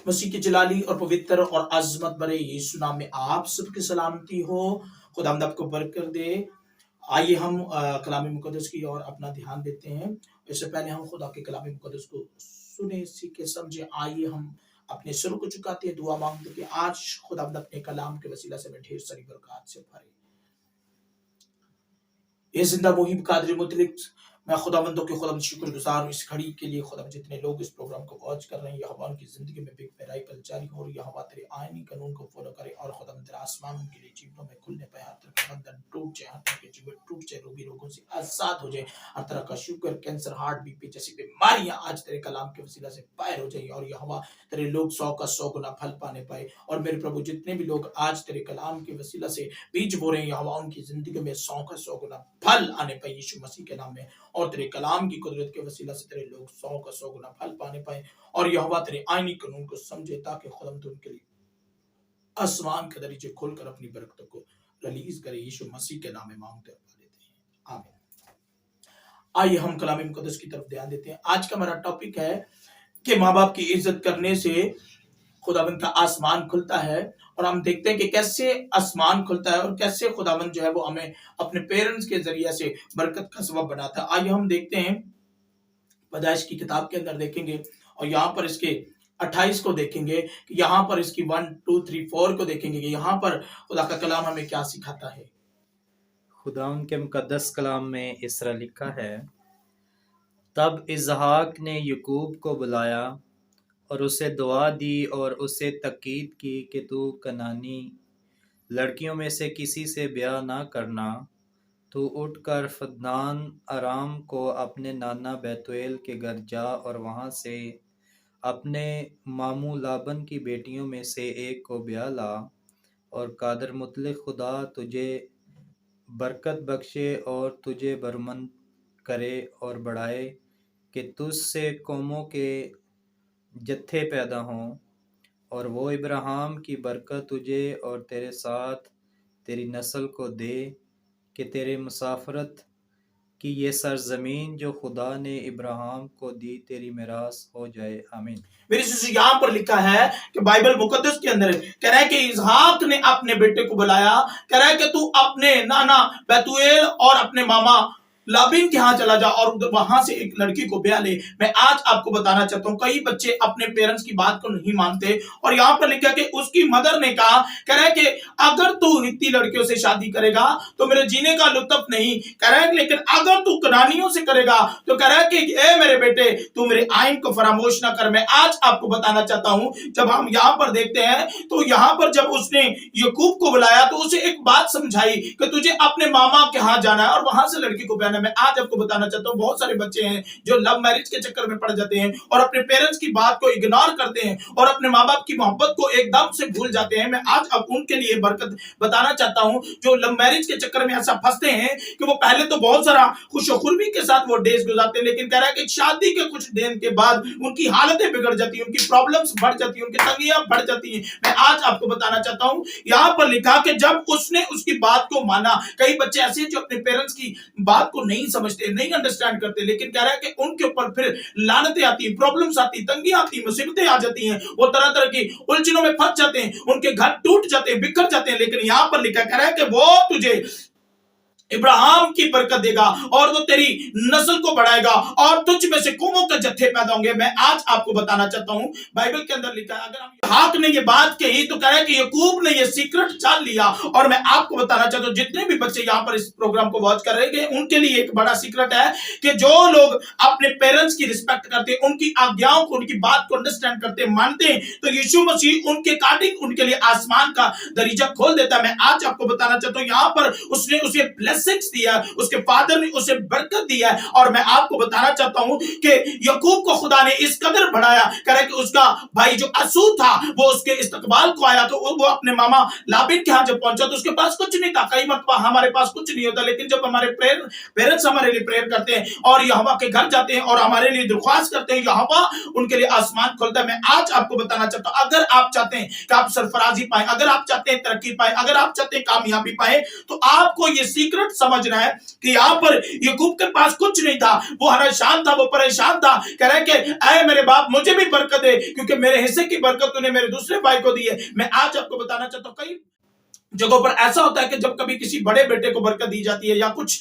मसीह की जलाली और पवित्र और अजमत भरे यीशु नाम में आप सबकी सलामती हो। खुदावंद आपको बरकत दे। आइए हम कलाम मुकद्दस की ओर अपना ध्यान देते हैं। इससे पहले हम खुदा के कलाम मुकद्दस को सुने, सीखे, समझे। आइए हम अपने सिर को झुकाते हैं, दुआ मांगते कि आज खुदावंद अपने कलाम के वसीला से हमें ढेर सारी बरकत से भरे। ये जिंदा मुहिब कादिर मुतलिक, मैं खुदावंदों के खुदा शुक्रगुजार हूँ इस घड़ी के लिए। खुदा जितने लोग इस प्रोग्राम को वॉच कर रहे हैं, यहोवा उनकी जिंदगी में बिग पैराई पल जारी हो, यहोवा तेरे आईनी कानून को फॉलो करे और खुदा तेरा आसमान उनके लिए जीवनों में खुलने पाए। हर तरह का बंधन टूट जाए, हर तरह के जीवन टूट जाए, रोगी रोगों से आजाद हो जाए, हर तरह का शुगर, कैंसर, हार्ट, बीपी जैसी बीमारियां आज तेरे कलाम के वसीला से बाहर हो जाए और यहोवा तेरे लोग 100 का 100 गुना फल पाने पाए। और मेरे प्रभु जितने भी लोग आज तेरे कलाम के वसीला से बीज बो रहे हैं, यहोवा उनकी जिंदगी में 100 का 100 गुना फल आने पाए यीशु मसीह के नाम में। और तेरे कलाम की कुदरत के वसीला से तेरे लोग 100 का 100 गुना फल पाने पाए और यहोवा तेरे आईनी कानून को समझे, ताकि खुदावंद उनके लिए आसमान के दरीचे खोलकर अपनी बरकतों को रिलीज करे। यीशु मसीह के नाम में मांगते और पा लेते हैं, आमीन। आइए हम कलाम मुकद्दस की तरफ ध्यान देते हैं। आज का हमारा टॉपिक है कि माँ बाप की इज्जत करने से खुदावंद का आसमान खुलता है। और हम देखते हैं कि कैसे आसमान खुलता है और कैसे खुदावंद जो है वो हमें अपने पेरेंट्स के जरिए से बरकत का सबब बनाता है। आइए हम देखते हैं, पैदाइश की किताब के अंदर देखेंगे और यहाँ पर इसके 28 को देखेंगे कि यहाँ पर इसकी 1 2 3 4 को देखेंगे कि यहाँ पर खुदा का कलाम हमें क्या सिखाता है। खुदा के मुकद्दस कलाम में इस तरह लिखा है, तब इसहाक ने याकूब को बुलाया और उसे दुआ दी और उसे तकीद की कि तू कनानी लड़कियों में से किसी से ब्याह ना करना। तू उठकर फद्दान आराम को अपने नाना बैतुएल के घर जा और वहाँ से अपने मामू लाबन की बेटियों में से एक को ब्याह ला, और कादर मुतलिक खुदा तुझे बरकत बख्शे और तुझे बरमंद करे और बढ़ाए कि तुझसे कौमों के जत्थे पैदा हों, और वो इब्राहिम की बरकत तुझे और तेरे साथ तेरी नस्ल को दे कि तेरे मुसाफरत की ये सरजमीन जो खुदा ने इब्राहिम को दी तेरी मिरास हो जाए, आमीन। मेरे से यहाँ पर लिखा है कि बाइबल मुकद्दस के अंदर कह रहा है कि इसहाक ने अपने बेटे को बुलाया, कह रहा है कि तू अपने नाना बैतुएल और अपने मामा लाबिन के यहाँ चला जा और वहां से एक लड़की को ब्याह ले। मैं आज आपको बताना चाहता हूँ, कई बच्चे अपने पेरेंट्स की बात को नहीं मानते और यहाँ पर लिखा कि उसकी मदर ने कहा, कह रहा है कि अगर तू इतनी लड़कियों से शादी करेगा तो मेरे जीने का लुत्फ नहीं, कह रहा है लेकिन अगर तू कनानियों से करेगा तो कह रहा है कि ए मेरे बेटे तू मेरे आइन को फरामोश ना कर। मैं आज आपको बताना चाहता हूँ, जब हम यहाँ पर देखते हैं तो यहाँ पर जब उसने याकूब को बुलाया तो उसे एक बात समझाई कि तुझे अपने मामा के यहाँ जाना है और वहां से लड़की को ब्याह। मैं आज आपको बताना चाहता हूं, बहुत सारे बच्चे हैं जो लव मैरिज के चक्कर में पड़ जाते हैं और अपने पेरेंट्स की बात को इग्नोर करते हैं और अपने माँ बाप की मोहब्बत को एकदम से भूल जाते हैं। मैं आज अब उनके लिए बरकत बताना चाहता हूं जो लव मैरिज के चक्कर में ऐसा फंसते हैं कि वो पहले तो बहुत सारा खुशखुर्बी के साथ वो डेज गुजारते हैं, लेकिन कह रहा है कि शादी के कुछ दिन के बाद उनकी हालतें बिगड़ जाती हैं, उनकी प्रॉब्लम्स बढ़ जाती हैं, उनकी तंगियां बढ़ जाती हैं। मैं आज आपको बताना चाहता हूं, यहां पर लिखा कि जब उसने उसकी बात को माना। कई बच्चे ऐसे जो अपने पेरेंट्स की बात को नहीं समझते, नहीं अंडरस्टैंड करते, लेकिन कह रहा है कि उनके ऊपर फिर लानतें आती, प्रॉब्लम्स आती, तंगियां आती, मुसीबतें आ जाती हैं, वो तरह तरह की उलझनों में फंस जाते हैं, उनके घर टूट जाते हैं, बिखर जाते हैं। लेकिन यहां पर लिखा कह रहा है कि वो तुझे इब्राहिम की बरकत देगा और वो तेरी नस्ल को बढ़ाएगा और तुझ में से कौमों के जत्थे पैदा होंगे। मैं आज आपको बताना चाहता हूं, बाइबल के अंदर लिखा है, अगर हम इसहाक ने ये बात कही तो कह रहा है कि याकूब ने ये सीक्रेट जान लिया। और मैं आपको बताना चाहता हूं, जितने भी बच्चे यहाँ पर इस प्रोग्राम को वॉच कर रहे हैं उनके लिए एक बड़ा सीक्रेट है कि जो लोग अपने पेरेंट्स की रिस्पेक्ट करते हैं, उनकी आज्ञाओं को, उनकी बात को अंडरस्टैंड करते हैं, मानते हैं, तो यीशु मसीह उनके अकॉर्डिंग उनके लिए आसमान का दरीजा खोल देता है। मैं आज आपको बताना चाहता हूं, यहाँ पर उसने उसे दिया, उसके फादर ने उसे बरकत दिया है। और मैं आपको बताना चाहता हूं कि याकूब को खुदा ने इस कदर बढ़ाया, कह रहा है कि उसका भाई जो असू था वो उसके इस्तकबाल को आया, तो वो अपने मामा लाबिन के यहाँ जब पहुंचा तो उसके पास कुछ नहीं था। कई मरतबा हमारे पास कुछ नहीं होता, लेकिन जब हमारे पेरेंट्स हमारे लिए प्रेयर करते हैं और यहोवा के घर जाते हैं और हमारे लिए दुर्ख्वास्त करते हैं, यहोवा उनके लिए आसमान खोलता है। मैं आज आपको बताना चाहता हूं, अगर आप चाहते हैं कि आप सरफराजी पाए, अगर आप चाहते हैं तरक्की पाए, अगर आप चाहते हैं कामयाबी पाए, तो आपको ये सीक्रेट सीक्रेट समझना है कि यहाँ पर याकूब के पास कुछ नहीं था, वो परेशान था, वो परेशान था, कह रहा है कि ऐ मेरे बाप मुझे भी बरकत दे, क्योंकि मेरे हिस्से की बरकत तूने मेरे दूसरे भाई को दी है। मैं आज आपको बताना चाहता हूँ, कई जगहों पर ऐसा होता है कि जब कभी किसी बड़े बेटे को बरकत दी जाती है या कुछ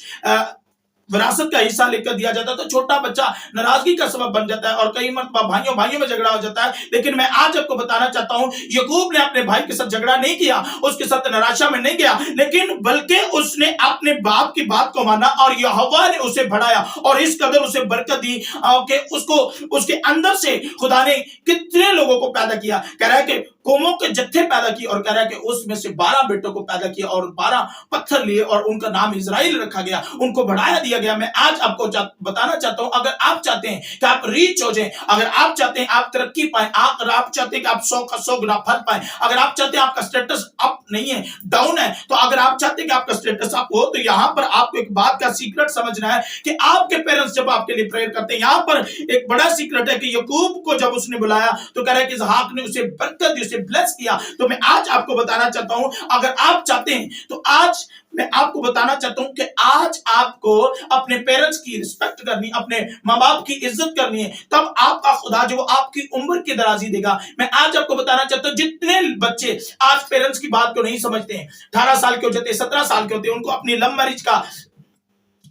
विरासत का हिस्सा लेकर दिया जाता है, तो छोटा बच्चा नाराजगी का सबब बन जाता है और कई मरतबा भाइयों भाइयों में झगड़ा हो जाता है। लेकिन मैं आज आपको बताना चाहता हूं, याकूब ने अपने भाई के साथ झगड़ा नहीं किया, उसके साथ निराशा में नहीं गया, लेकिन बल्कि उसने अपने बाप की बात को माना और यहोवा ने उसे बढ़ाया और इस कदर उसे बरकत दी कि उसको उसके अंदर से खुदा ने कितने लोगों को पैदा किया। कह रहा है कि कौमों के जत्थे पैदा किए और कह रहा है कि उसमें से 12 बेटों को पैदा किया और 12 पत्थर लिए और उनका नाम इजराइल रखा गया, उनको बढ़ाया दिया गया। मैं आज आपको बताना चाहता हूं, अगर आप चाहते हैं कि आप रीच हो जाएं, अगर आप चाहते हैं आप तरक्की पाएं, अगर आप चाहते हैं कि आप 100 का 100 गुना फल पाएं, अगर आप चाहते हैं आपका स्टेटस अप नहीं है डाउन है, तो अगर आप चाहते हैं कि आपका स्टेटस अप हो, तो यहां पर आपको एक बात का सीक्रेट समझना है कि आपके पेरेंट्स जब आपके लिए प्रेयर करते हैं, यहां पर एक बड़ा सीक्रेट है कि याकूब को जब उसने बुलाया तो कह रहा है कि इसहाक ने उसे बरकत दी, उसे ब्लेस किया। तो मैं आज आपको बताना चाहता हूं, अगर आप चाहते हैं तो आज मैं आपको बताना चाहता हूं कि आज आपको अपने पेरेंट्स की रिस्पेक्ट करनी, अपने माँ बाप की इज्जत करनी है, तब आपका खुदा जो आपकी उम्र की दराजी देगा। मैं आज आपको बताना चाहता हूं, जितने बच्चे आज पेरेंट्स की बात को नहीं समझते हैं, 18 साल के हो जाते हैं, 17 साल के होते हैं, उनको अपनी लव मैरिज का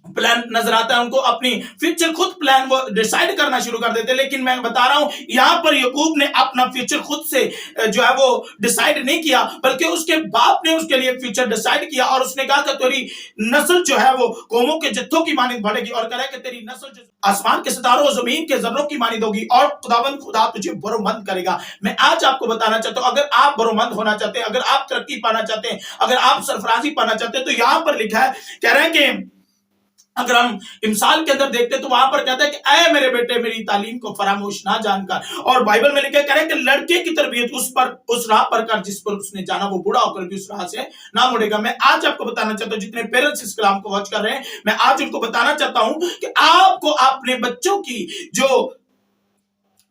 प्लान नजर आता है, उनको अपनी फ्यूचर खुद प्लान वो डिसाइड करना शुरू कर देते हैं। लेकिन मैं बता रहा हूं, यहां पर याकूब ने अपना फ्यूचर खुद से जो है वो डिसाइड नहीं किया, बल्कि उसके बाप ने उसके लिए फ्यूचर डिसाइड किया और उसने कहा कि तेरी नस्ल जो है वो कौमों के जत्थों की मानिंद बढ़ेगी और कह रहा है कि तेरी नस्ल जो आसमान के सितारों जमीन के जर्रों की मानिंद होगी और खुदावंद खुदा तुझे बरोमंद करेगा। मैं आज आपको बताना चाहता हूं, अगर आप बरोमंद होना चाहते हैं, अगर आप तरक्की पाना चाहते हैं, अगर आप सरफराजी पाना चाहते हैं, तो यहां पर लिखा है, कह रहे हैं कि अगर हम इमसाल के अंदर देखते तो वहां पर कहता है कि ऐ मेरे बेटे मेरी तालीम को फरामोश ना जानकर, और बाइबल में लिखा है कि लड़के की तरबियत उस राह पर कर जिस पर उसने जाना, वो बूढ़ा होकर भी उस राह से ना मुड़ेगा। मैं आज आपको बताना चाहता हूं, जितने पेरेंट्स इस कलाम को वॉच कर रहे हैं, मैं आज उनको बताना चाहता हूं कि आपको अपने बच्चों की जो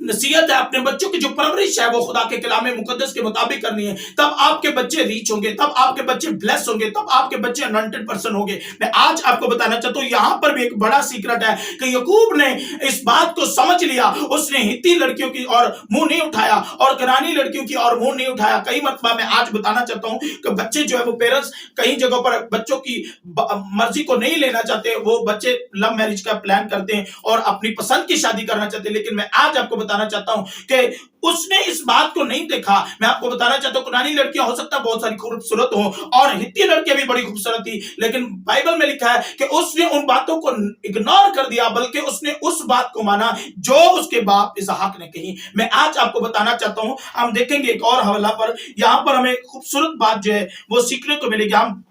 नसीहत है, अपने बच्चों की जो परवरिश है, वो खुदा के कलाम मुकद्दस के मुताबिक करनी है। तब आपके बच्चे रीच होंगे, तब आपके बच्चे ब्लेस होंगे, तब आपके बच्चे अनॉइंटेड पर्सन होंगे। मैं आज आपको बताना चाहता हूं, यहां पर भी एक बड़ा सीक्रेट है कि याकूब ने इस बात को समझ लिया, उसने हित्ती लड़कियों की और मुंह नहीं उठाया और करानी लड़कियों की और मुंह नहीं उठाया। कई मरतबा मैं आज बताना चाहता हूं कि बच्चे जो है वो पेरेंट्स कई जगहों पर बच्चों की मर्जी को नहीं लेना चाहते, वो बच्चे लव मैरिज का प्लान करते हैं और अपनी पसंद की शादी करना चाहते हैं। लेकिन मैं आज आपको बताना चाहता हूं कि उसने इस बात को नहीं देखा। मैं आपको बताना चाहता हूं, कुरानी लड़कियां हो सकता है बहुत सारी खूबसूरत हो और हित्ती लड़कियां भी बड़ी खूबसूरत थी, लेकिन बाइबल में लिखा है कि उसने उन बातों को इग्नोर कर दिया, बल्कि उसने उस बात को माना जो उसके बाप इसहाक ने कही। मैं आज आपको बताना चाहता हूं, हम देखेंगे एक और हवाला पर, यहां पर हमें खूबसूरत बात जो है वो सीखने को मिलेगी। हम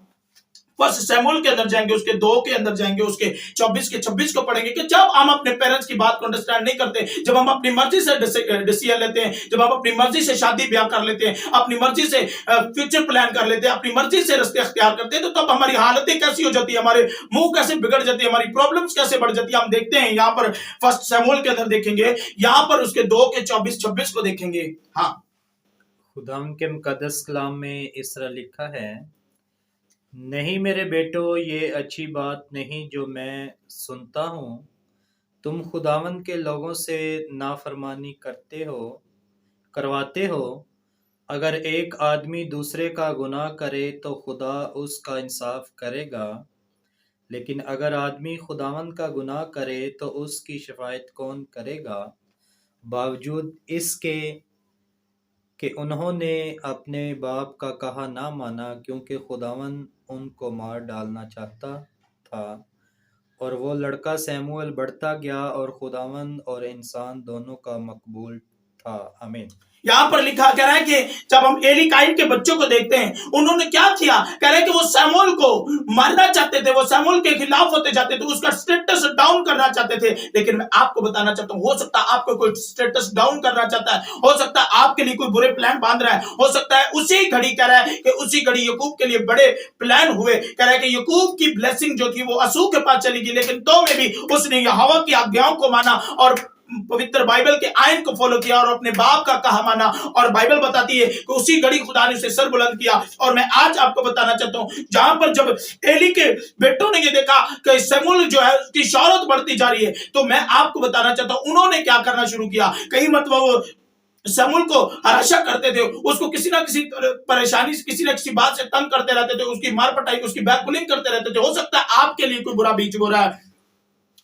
फर्स्ट शमूएल के अंदर जाएंगे, उसके 2 के अंदर जाएंगे, उसके 24 के 26 को पढ़ेंगे कि जब हम अपने पेरेंट्स की बात को अंडरस्टैंड नहीं करते, जब हम अपनी मर्जी से डिसीजन लेते हैं, जब हम अपनी मर्जी से शादी ब्याह कर लेते हैं, अपनी मर्जी से फ्यूचर प्लान कर लेते हैं, अपनी मर्जी से रास्ते अख्तियार करते हैं, तो तब हमारी हालतें कैसी हो जाती है, हमारे मुंह कैसे बिगड़ जाती है, हमारी प्रॉब्लम्स कैसे बढ़ जाती है। हम देखते हैं यहाँ पर फर्स्ट शमूएल के अंदर देखेंगे, यहाँ पर उसके 2 के 24-26 को देखेंगे। हाँ, खुदाम के मुकद्दस कलाम में इस तरह लिखा है, नहीं मेरे बेटो, ये अच्छी बात नहीं जो मैं सुनता हूँ। तुम खुदावंद के लोगों से नाफरमानी करवाते हो। अगर एक आदमी दूसरे का गुनाह करे तो खुदा उसका इंसाफ करेगा, लेकिन अगर आदमी खुदावंद का गुनाह करे तो उसकी शिफायत कौन करेगा? बावजूद इसके कि उन्होंने अपने बाप का कहा ना माना, क्योंकि खुदावंद उनको मार डालना चाहता था। और वो लड़का शमूएल बढ़ता गया और खुदावंद और इंसान दोनों का मकबूल था। आमीन। यहां पर लिखा कह रहा है कि जब हम एली काइन के बच्चों को देखते हैं, उन्होंने क्या किया, कह रहे हैं कि वो शमूएल को मारना चाहते थे, वो शमूएल के खिलाफ होते जाते थे, उसका स्टेटस डाउन करना चाहते थे। लेकिन मैं आपको बताना चाहता हूं, हो सकता है आपको कोई स्टेटस डाउन करना चाहता है, हो सकता है आपके लिए कोई बुरे प्लान बांध रहा है, हो सकता है उसी घड़ी कह रहा है कि उसी घड़ी याकूब के लिए बड़े प्लान हुए। कह रहा है कि याकूब की ब्लेसिंग जो थी वो असूह के पास चली गई, लेकिन तो में भी उसने यहोवा की आज्ञाओं को माना और पवित्र बाइबल के आयन को फॉलो किया और अपने बाप का कहा माना, और बाइबल बताती है कि उसी घड़ी खुदा ने उसे सर बुलंद किया। और मैं आज आपको बताना चाहता हूं, जहां पर जब एली के बेटों ने ये देखा कि शमूएल जो है उसकी शौहरत बढ़ती जा रही है, तो मैं आपको बताना चाहता हूं उन्होंने क्या करना शुरू किया। कई मतलब वो शमूएल को हराशा करते थे, उसको किसी ना किसी परेशानी से, किसी ना किसी बात से तंग करते रहते थे, उसकी मार पटाई, उसकी बैकबुलिंग करते रहते थे। हो सकता है आपके लिए कोई बुरा बीज बो रहा है,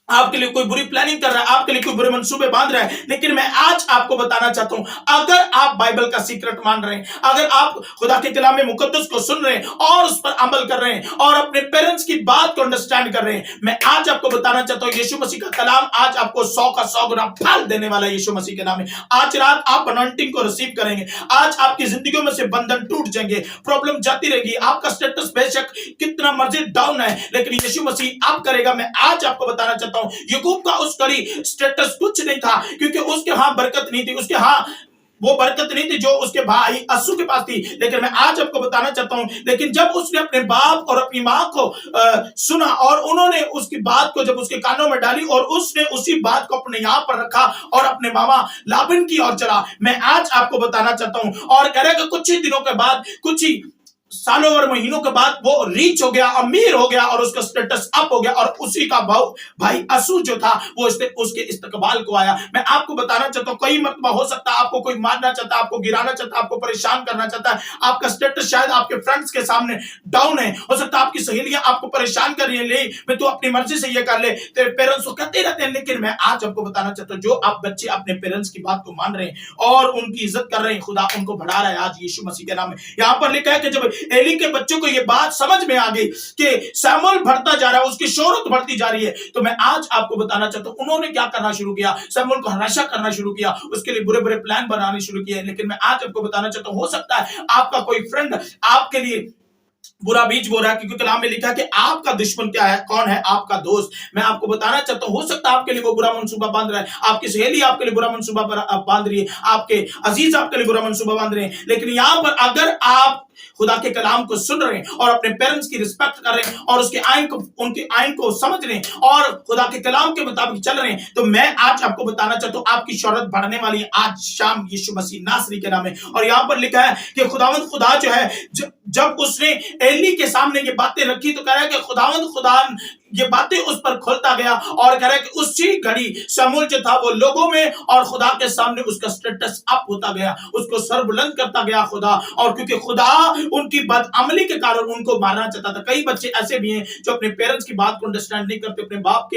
आपके लिए कोई बुरी प्लानिंग कर रहा है, आपके लिए कोई बुरे मंसूबे बांध रहा है, लेकिन मैं आज आपको बताना चाहता हूं, अगर आप बाइबल का सीक्रेट मान रहे हैं, अगर आप खुदा के कलाम में मुकद्दस को सुन रहे हैं और उस पर अमल कर रहे हैं और अपने पेरेंट्स की बात को अंडरस्टैंड कर रहे हैं, मैं आज आपको बताना चाहता हूं यीशु मसीह का कलाम आज आपको 100 का 100 गुना फल देने वाला है यीशु मसीह के नाम में। आज रात आप अनॉइंटिंग को रिसीव करेंगे, आज आपकी जिंदगियों में से बंधन टूट जाएंगे, प्रॉब्लम जाती रहेगी, आपका स्टेटस बेशक कितना मर्जी डाउन है, लेकिन यीशु मसीह आप करेगा। मैं आज आपको बताना चाहता हूं याकूब का उस घड़ी स्टेटस कुछ नहीं था, क्योंकि उसके हां बरकत नहीं थी, उसके हां वो बरकत नहीं थी जो उसके भाई अस्सू के पास थी। लेकिन मैं आज आपको बताना चाहता हूं, लेकिन जब उसने अपने बाप और अपनी मां को सुना और उन्होंने उसकी बात को जब उसके कानों में डाली और उसने उसी बात को अपने यहां पर रखा और अपने मामा लाबन की ओर चला, मैं आज आपको बताना चाहता हूं और कह रहे कि कुछ ही दिनों के बाद, कुछ ही सालों और महीनों के बाद वो रीच हो गया, अमीर हो गया और उसका स्टेटस अप हो गया, और उसी का भाई असू जो था वो उसके इस्तकबाल को आया। मैं आपको बताना चाहता हूं, कई मरतबा हो सकता है आपको कोई मारना चाहता है, आपको गिराना चाहता है, आपको परेशान करना चाहता है, आपका स्टेटस शायद आपके फ्रेंड्स के सामने डाउन है, हो सकता है आपकी सहेलियां आपको परेशान कर रही है, ले मैं तू अपनी मर्जी से ये कर ले, तेरे पेरेंट्स को कहते रहते हैं। लेकिन मैं आज आपको बताना चाहता हूं, जो आप बच्चे अपने पेरेंट्स की बात को मान रहे हैं और उनकी इज्जत कर रहे हैं, खुदा उनको बढ़ा रहा है आज यीशु मसीह के नाम में। यहां पर लिखा है कि जब एली के बच्चों को ये बात समझ में आ गई कि शमूएल बढ़ता जा रहा है, उसकी शोहरत बढ़ती जा रही है, तो मैं आज आपको बताना चाहता हूं उन्होंने क्या करना शुरू किया, शमूएल को हराशा करना शुरू किया, उसके लिए बुरे बुरे प्लान बनाने शुरू किए। लेकिन मैं आज आपको बताना चाहता हूं, हो सकता है आपका कोई फ्रेंड आपके लिए बुरा बीज बो रहा है, क्योंकि कलाम में लिखा है कि आपका दुश्मन क्या है, कौन है आपका दोस्त। मैं आपको बताना चाहता हूं, हो सकता है आपके लिए वो बुरा मंसूबा बांध रहा है, आपकी सहेली आपके लिए बुरा मंसूबा बांध रही है, आपके अजीज आपके लिए बुरा मंसूबा बांध रहे हैं। लेकिन यहां पर अगर आप खुदा के कलाम को सुन रहे हैं और अपने पेरेंट्स की रिस्पेक्ट कर रहे हैं और उसके आयन को, उनके आयन को समझ रहे हैं और खुदा के कलाम के मुताबिक चल रहे हैं, तो मैं आज आपको बताना चाहता हूं आपकी शोहरत बढ़ने वाली है आज शाम यीशु मसीह नासरी के नाम में। और यहां पर लिखा है कि खुदावंद खुदा जो है, जब उसने एली के सामने ये बातें रखी, तो कह रहा है कि खुदावंद खुदा ये बातें उस पर खोलता गया और कह रहा है कि उसी घड़ी शमूएल जो था वो लोगों में और खुदा के सामने उसका स्टेटस अप होता गया, उसको सर बुलंद करता गया खुदा। और क्योंकि खुदा उनकी बदअमली के कारण उनको मारना चाहता था। कई बच्चे ऐसे भी हैं जो अपने पेरेंट्स की बात को अंडरस्टैंड नहीं करते, अपने बाप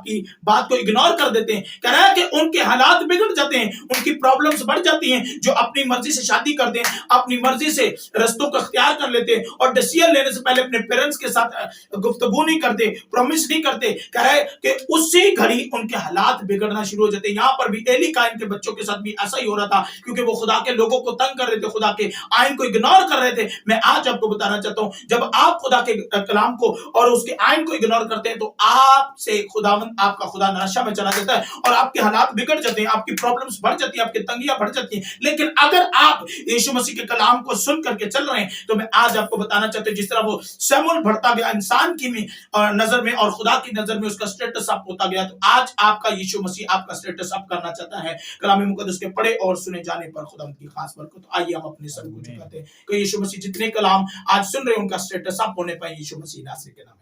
की बात को इग्नोर कर देते हैं। कह रहा है कि उनके हालात बिगड़ जाते हैं, उनकी प्रॉब्लम्स बढ़ जाती हैं। जो अपनी मर्जी से शादी करते हैं, अपनी मर्जी से रस्तों का इख्तियार कर लेते हैं और डिसीजन लेने से पहले अपने पेरेंट्स के साथ गुफ्तगू नहीं करते, प्रॉमिस नहीं करते, कह रहा है कि उसी घड़ी उनके हालात बिगड़ना शुरू हो जाते हैं। यहां पर भी एली का इनके बच्चों के साथ भी ऐसा ही हो रहा था, क्योंकि वो खुदा के लोगों को तंग कर रहे थे, खुदा के आयन को इग्नोर कर रहे थे। मैं आज आपको बताना चाहता हूं, जब आप खुदा के कलाम को और उसके आयन को इग्नोर करते हैं, तो आपसे खुदावंद आपका खुदा निराशा में चला जाता है और आपके हालात बिगड़ जाते हैं, आपकी प्रॉब्लम्स बढ़ जाती है, आपकी तंगियां बढ़ जाती हैं। लेकिन अगर आप यीशु मसीह के कलाम को सुन करके चल रहे हैं, तो मैं आज आपको बताना चाहता हूं, जिस तरह वो शमूएल बढ़ता गया इंसान की नजर में और खुदा की नजर में, उसका स्टेटस अप होता गया, तो आज आपका यीशु मसीह आपका स्टेटस अप करना चाहता है। कलाम मुकद्दस के पढ़े और सुने जाने पर खुदा की खास बरकत। तो आइए हम अपने सर को झुकाते हैं कि यीशु मसीह जितने कलाम आज सुन रहे हैं उनका स्टेटस अप होने पाए यीशु मसीह नासरी के नाम में।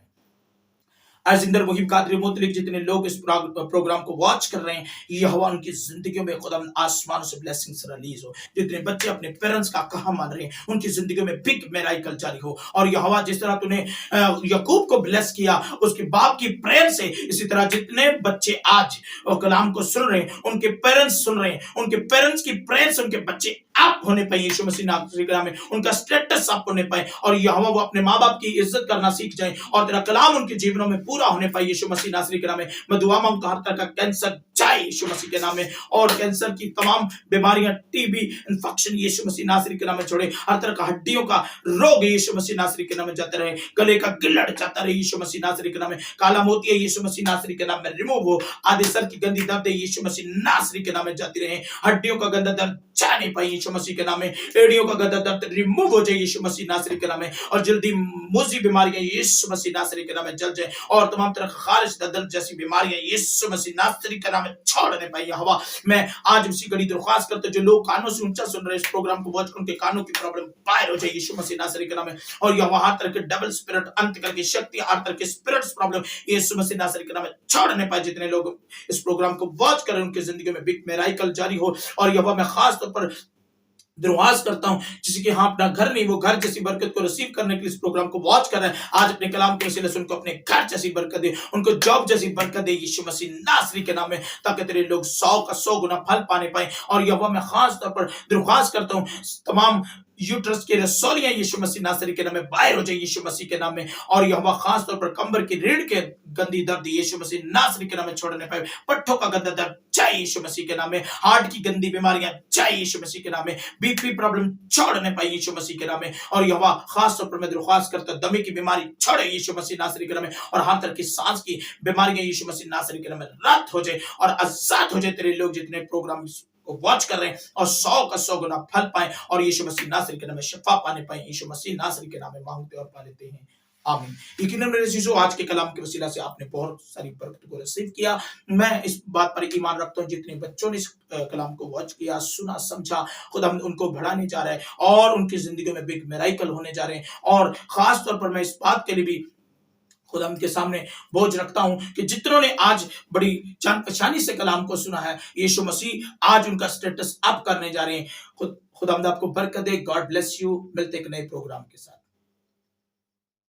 अजिंदर मुहिब कादरी मुतलिक जितने लोग इस प्रोग्राम को वॉच कर रहे हैं, यहोवा उनकी जिंदगियों में खुदा आसमान से ब्लेसिंग्स रिलीज हो। जितने बच्चे अपने पेरेंट्स का कहा मान रहे हैं, उनकी जिंदगियों में बिग मिरेकल जारी हो। और यहोवा जिस तरह तूने याकूब को ब्लेस किया उसके बाप की प्रेयर से, इसी तरह जितने बच्चे आज कलाम को सुन रहे हैं, उनके पेरेंट्स सुन रहे हैं, उनके पेरेंट्स की प्रेयर से उनके बच्चे अप होने पाए यीशु मसीह नासरी के नाम में, उनका स्टेटस अप होने पाए और यहोवा वो अपने माँ बाप की इज्जत करना सीख जाए और तेरा कलाम उनके जीवनों में पूरा होने पाए यीशु मसीह नासरी के नाम में। मैं दुआ मांगता हूं हर तरह का कैंसर जाए यीशु मसीह के नाम में, और कैंसर की तमाम बीमारियां, टीबी इन्फेक्शन यीशु मसीह नासरी के नाम में छोड़े। हर तरह का हड्डियों का रोग यीशु मसीह नासरी के नाम में जाते रहे, गले का गिल्लड़ जाता रहे यीशु मसीह नासरी के नाम में, काला मोतिया यीशु मसीह नासरी के नाम में रिमूव हो, आधे सर की गंदी दर्द यीशु मसीह नासरी के नाम में जाती रहे, हड्डियों का गंदा दर्द जा नहीं पाई यीशु मसीह के नाम में। एड़ियों का गदा दर्द रिमूव हो जाए यीशु मसीह नासरी के नाम में, और जल्दी मोजी बीमारियां यीशु मसीह नासरी के नाम में जल जाए, और तमाम तरह खारिज दर्द जैसी बीमारियां यीशु मसीह नासरी के नाम में छोड़ नहीं पाई हवा। मैं आज उसी घड़ी दरख्वास्त करता हूं, जो लोग कानों से ऊंचा सुन रहे इस प्रोग्राम को वॉच, उनके कानों की प्रॉब्लम बाहर हो जाए यीशु मसीह नासरी के नाम में, और यह हर तरह के डबल स्पिरिट, अंत करके शक्ति, हर तरह के स्पिरिट्स प्रॉब्लम यीशु मसीह नासरी के नाम में छोड़ नहीं पाए। जितने लोग इस प्रोग्राम को वॉच करें उनकी जिंदगी में बिग मिराकल जारी हो, और यह मैं खास तौर पर दुआस करता हूं जिससे कि हाँ अपना घर नहीं, वो घर जैसी बरकत को रिसीव करने के लिए इस प्रोग्राम को वॉच कर रहे हैं, आज अपने कलाम के वसीले से उनको अपने घर जैसी बरकत दे, उनको जॉब जैसी बरकत दे यीशु मसीह नासरी के नाम में, ताकि तेरे लोग 100 का 100 गुना फल पाने पाए। और यह मैं खास तौर पर दुआस करता हूं तमाम यूट्रस के रसौलियां यीशु मसीह नासरी के नाम में बाहर हो जाए यीशु मसीह के नाम में, और यह खास तौर पर कंबर की रीढ़ के गंदी दर्द यीशु मसीह नासरी के नाम में छोड़ने पाए, पट्ठों का गंदा दर्द चाहिए यीशु मसीह के नाम में, हार्ट की गंदी बीमारियां चाहिए यीशु मसीह के नाम में, बीपी प्रॉब्लम छोड़ने पाए यीशु मसीह के नाम में, और यह खास तौर पर मैं दरख्वास्त करता दमे की बीमारी छोड़े यीशु मसीह नासरी के नाम में, और हर तरह की सांस की बीमारियां यीशु मसीह नासरी के नाम में रद्द हो जाए और आजाद हो जाए तेरे लोग जितने प्रोग्राम को वॉच कर रहे हैं, और 100 का 100 गुना फल पाए, और यीशु मसीह नासरी के नाम में शिफा पाने पाए। यीशु मसीह नासरी के नाम में मांगते और पा लेते हैं, आमीन। यकीनन मेरे चीजों आज के कलाम के वसीला से आपने बहुत सारी बरकत को रिसीव किया। मैं इस बात पर ईमान रखता हूँ जितने बच्चों ने इस कलाम को वॉच किया, सुना, समझा, खुदा उनको बढ़ाने जा रहा है और उनकी जिंदगी में बिग मिराकल होने जा रहे हैं। और खास तौर पर मैं इस बात के लिए भी खुदा के सामने बोझ रखता हूं कि जितनों ने आज बड़ी जान पहचानी से कलाम को सुना है, यीशु मसीह आज उनका स्टेटस अप करने जा रहे हैं। खुदा आपको बरकत दे। God bless you. मिलते एक नए प्रोग्राम के साथ।